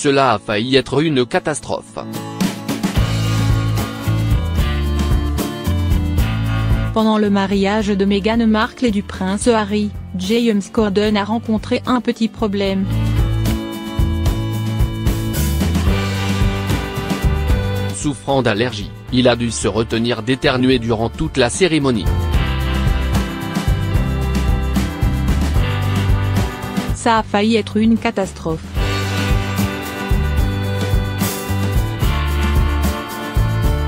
cela a failli être une catastrophe. Pendant le mariage de Meghan Markle et du prince Harry, James Corden a rencontré un petit problème. Souffrant d'allergie, il a dû se retenir d'éternuer durant toute la cérémonie. Ça a failli être une catastrophe.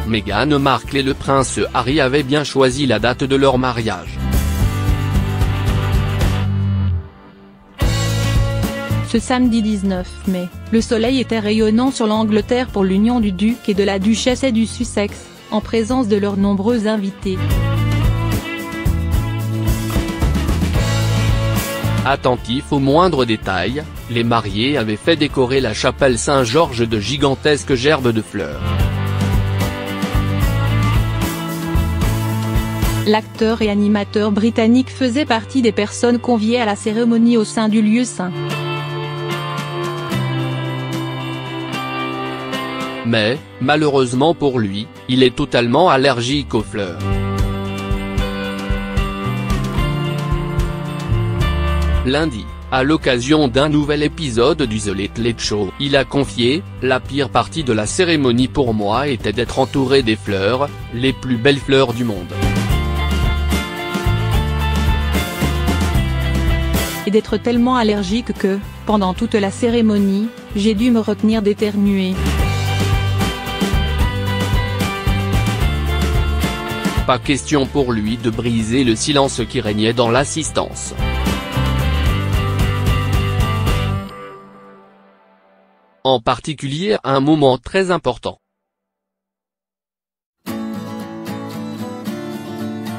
Meghan Markle et le prince Harry avaient bien choisi la date de leur mariage. Ce samedi 19 mai, le soleil était rayonnant sur l'Angleterre pour l'union du duc et de la duchesse et du Sussex, en présence de leurs nombreux invités. Attentifs aux moindres détails, les mariés avaient fait décorer la chapelle Saint-Georges de gigantesques gerbes de fleurs. L'acteur et animateur britannique faisait partie des personnes conviées à la cérémonie au sein du lieu saint. Mais, malheureusement pour lui, il est totalement allergique aux fleurs. Lundi, à l'occasion d'un nouvel épisode du The Late Late Show, il a confié « La pire partie de la cérémonie pour moi était d'être entouré des fleurs, les plus belles fleurs du monde. Et d'être tellement allergique que, pendant toute la cérémonie, j'ai dû me retenir d'éternuer. » Pas question pour lui de briser le silence qui régnait dans l'assistance. En particulier à un moment très important.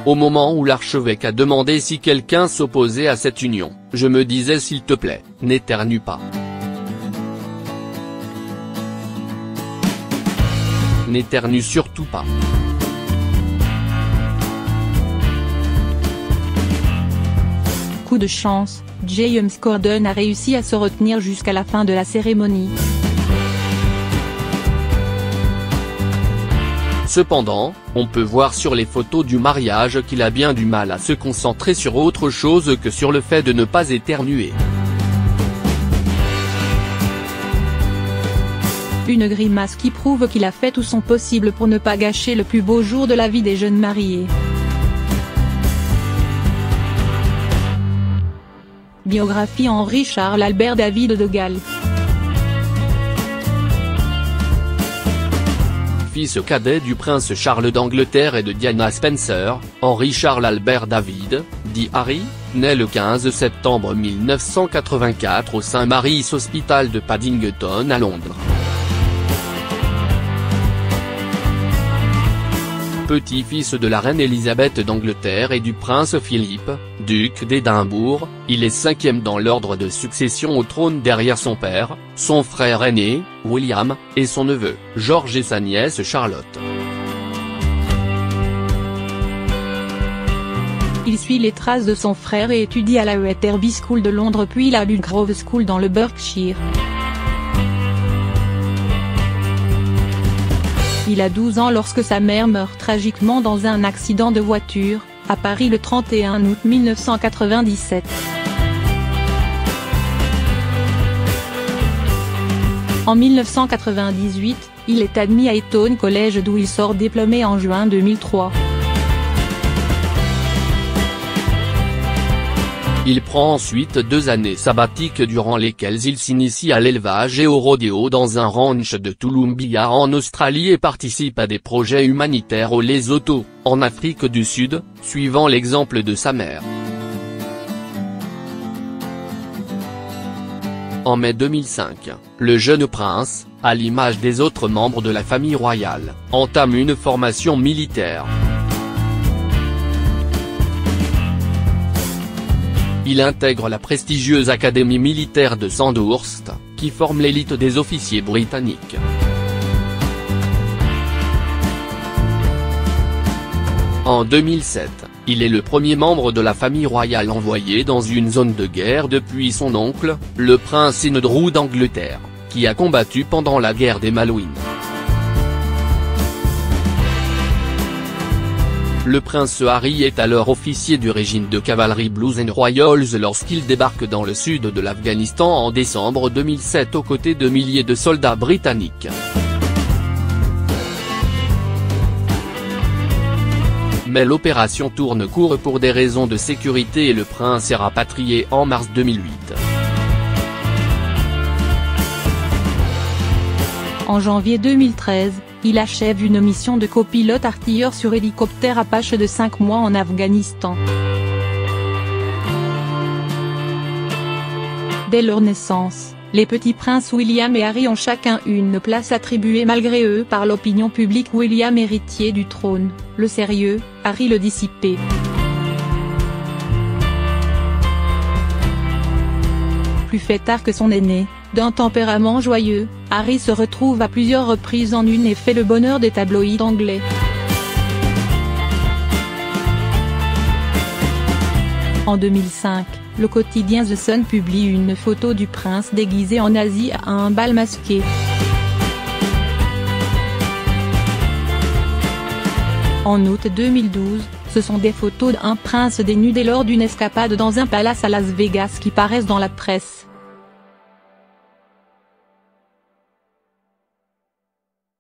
Au moment où l'archevêque a demandé si quelqu'un s'opposait à cette union, je me disais s'il te plaît, n'éternue pas. N'éternue surtout pas. Coup de chance, James Corden a réussi à se retenir jusqu'à la fin de la cérémonie. Cependant, on peut voir sur les photos du mariage qu'il a bien du mal à se concentrer sur autre chose que sur le fait de ne pas éternuer. Une grimace qui prouve qu'il a fait tout son possible pour ne pas gâcher le plus beau jour de la vie des jeunes mariés. Biographie Henri Charles Albert David de Galles. Fils cadet du prince Charles d'Angleterre et de Diana Spencer, Henri Charles Albert David, dit Harry, naît le 15 septembre 1984 au St Mary's Hospital de Paddington à Londres. Petit-fils de la reine Elisabeth d'Angleterre et du prince Philippe, duc d'Édimbourg, il est cinquième dans l'ordre de succession au trône derrière son père, son frère aîné, William, et son neveu, George et sa nièce Charlotte. Il suit les traces de son frère et étudie à la Wetherby School de Londres puis la Ludgrove School dans le Berkshire. Il a 12 ans lorsque sa mère meurt tragiquement dans un accident de voiture, à Paris le 31 août 1997. En 1998, il est admis à Eton College d'où il sort diplômé en juin 2003. Il prend ensuite 2 années sabbatiques durant lesquelles il s'initie à l'élevage et au rodéo dans un ranch de Toowoomba en Australie et participe à des projets humanitaires au Lesotho, en Afrique du Sud, suivant l'exemple de sa mère. En mai 2005, le jeune prince, à l'image des autres membres de la famille royale, entame une formation militaire. Il intègre la prestigieuse Académie militaire de Sandhurst, qui forme l'élite des officiers britanniques. En 2007, il est le premier membre de la famille royale envoyé dans une zone de guerre depuis son oncle, le prince Andrew d'Angleterre, qui a combattu pendant la guerre des Malouines. Le prince Harry est alors officier du régiment de cavalerie Blues and Royals lorsqu'il débarque dans le sud de l'Afghanistan en décembre 2007 aux côtés de milliers de soldats britanniques. Mais l'opération tourne court pour des raisons de sécurité et le prince est rapatrié en mars 2008. En janvier 2013, il achève une mission de copilote artilleur sur hélicoptère Apache de 5 mois en Afghanistan. Dès leur naissance, les petits princes William et Harry ont chacun une place attribuée malgré eux par l'opinion publique. William héritier du trône, le sérieux, Harry le dissipé. Plus fêtard que son aîné, d'un tempérament joyeux, Harry se retrouve à plusieurs reprises en une et fait le bonheur des tabloïds anglais. En 2005, le quotidien The Sun publie une photo du prince déguisé en nazi à un bal masqué. En août 2012, ce sont des photos d'un prince dénudé lors d'une escapade dans un palace à Las Vegas qui paraissent dans la presse.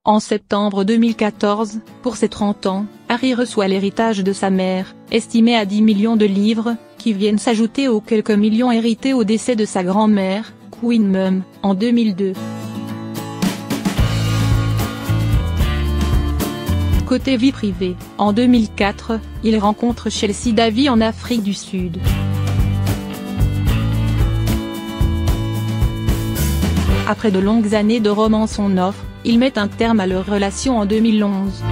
En septembre 2014, pour ses 30 ans, Harry reçoit l'héritage de sa mère, estimé à 10 millions de livres, qui viennent s'ajouter aux quelques millions hérités au décès de sa grand-mère, Queen Mum, en 2002. Côté vie privée, en 2004, il rencontre Chelsea Davy en Afrique du Sud. Après de longues années de romance on-off, ils mettent un terme à leur relation en 2011.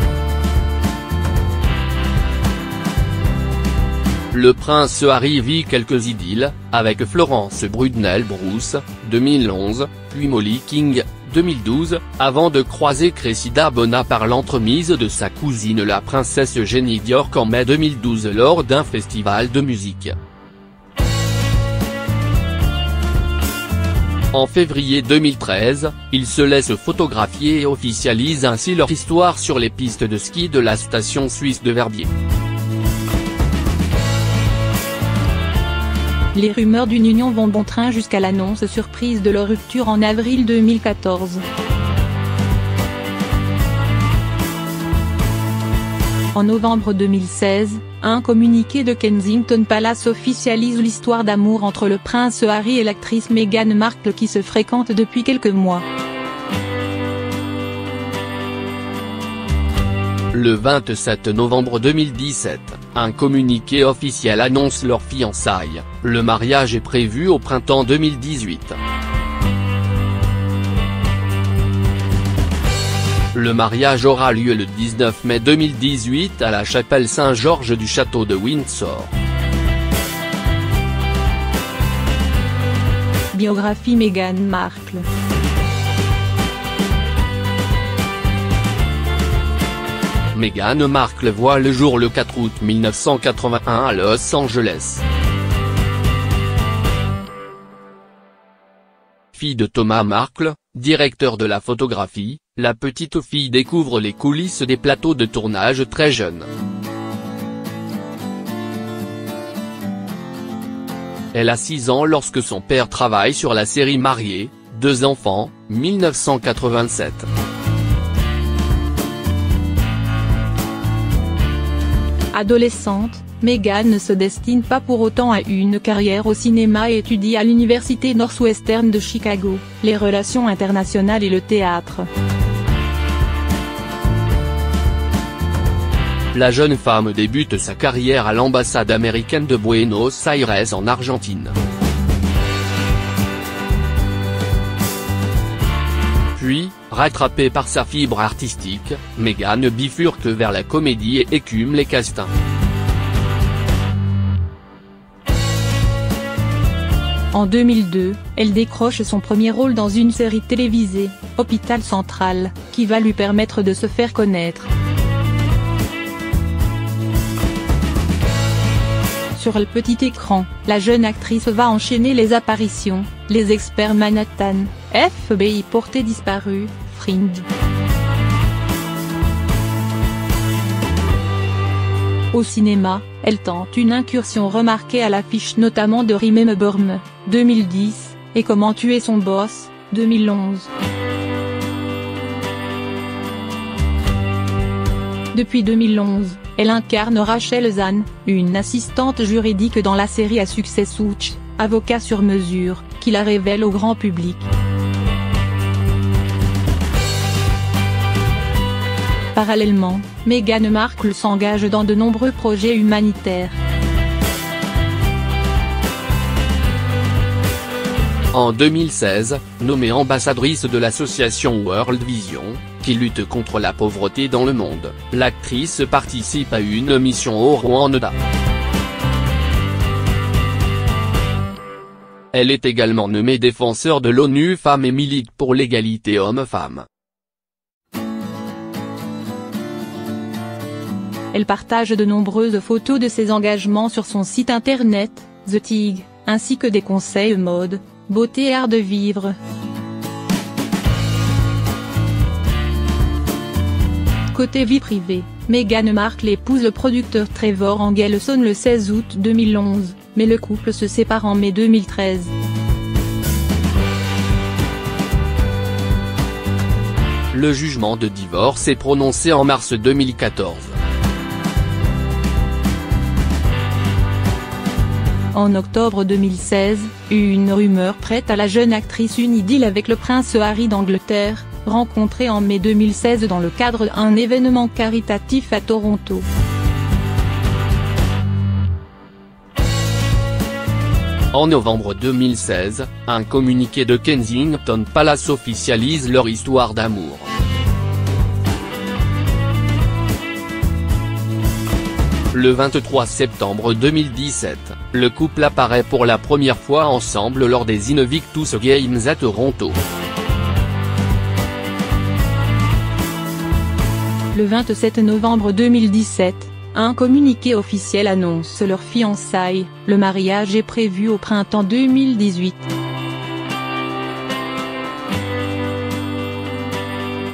Le prince Harry vit quelques idylles, avec Florence Brudnell-Bruce, 2011, puis Molly King, 2012, avant de croiser Cressida Bona par l'entremise de sa cousine la princesse Jenny York en mai 2012 lors d'un festival de musique. En février 2013, ils se laissent photographier et officialisent ainsi leur histoire sur les pistes de ski de la station suisse de Verbier. Les rumeurs d'une union vont bon train jusqu'à l'annonce surprise de leur rupture en avril 2014. En novembre 2016, un communiqué de Kensington Palace officialise l'histoire d'amour entre le prince Harry et l'actrice Meghan Markle qui se fréquentent depuis quelques mois. Le 27 novembre 2017, un communiqué officiel annonce leur fiançailles, le mariage est prévu au printemps 2018. Le mariage aura lieu le 19 mai 2018 à la chapelle Saint-Georges du château de Windsor. Biographie Meghan Markle. Meghan Markle voit le jour le 4 août 1981 à Los Angeles. Fille de Thomas Markle, directeur de la photographie, la petite fille découvre les coulisses des plateaux de tournage très jeune. Elle a 6 ans lorsque son père travaille sur la série Mariés, 2 enfants, 1987. Adolescente, Meghan ne se destine pas pour autant à une carrière au cinéma et étudie à l'université Northwestern de Chicago, les relations internationales et le théâtre. La jeune femme débute sa carrière à l'ambassade américaine de Buenos Aires en Argentine. Puis, rattrapée par sa fibre artistique, Meghan bifurque vers la comédie et écume les castings. En 2002, elle décroche son premier rôle dans une série télévisée, Hôpital Central, qui va lui permettre de se faire connaître. Sur le petit écran, la jeune actrice va enchaîner les apparitions, Les Experts Manhattan, FBI porté disparu, Fringe. Au cinéma, elle tente une incursion remarquée à l'affiche notamment de Remember Me, 2010, et Comment tuer son boss, 2011. Depuis 2011, elle incarne Rachel Zahn, une assistante juridique dans la série à succès Suits, avocat sur mesure, qui la révèle au grand public. Parallèlement, Meghan Markle s'engage dans de nombreux projets humanitaires. En 2016, nommée ambassadrice de l'association World Vision, qui lutte contre la pauvreté dans le monde, l'actrice participe à une mission au Rwanda. Elle est également nommée défenseur de l'ONU Femmes et milite pour l'égalité hommes-femmes. Elle partage de nombreuses photos de ses engagements sur son site internet, The Tig, ainsi que des conseils mode, beauté et art de vivre. Côté vie privée, Meghan Markle épouse le producteur Trevor Engelson le 16 août 2011, mais le couple se sépare en mai 2013. Le jugement de divorce est prononcé en mars 2014. En octobre 2016, une rumeur prête à la jeune actrice une idylle avec le prince Harry d'Angleterre, rencontré en mai 2016 dans le cadre d'un événement caritatif à Toronto. En novembre 2016, un communiqué de Kensington Palace officialise leur histoire d'amour. Le 23 septembre 2017, le couple apparaît pour la première fois ensemble lors des Invictus Games à Toronto. Le 27 novembre 2017, un communiqué officiel annonce leur fiançailles, le mariage est prévu au printemps 2018.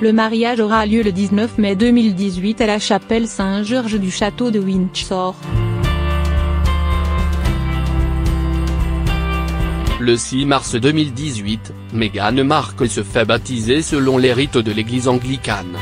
Le mariage aura lieu le 19 mai 2018 à la chapelle Saint-Georges du château de Windsor. Le 6 mars 2018, Meghan Markle se fait baptiser selon les rites de l'église anglicane.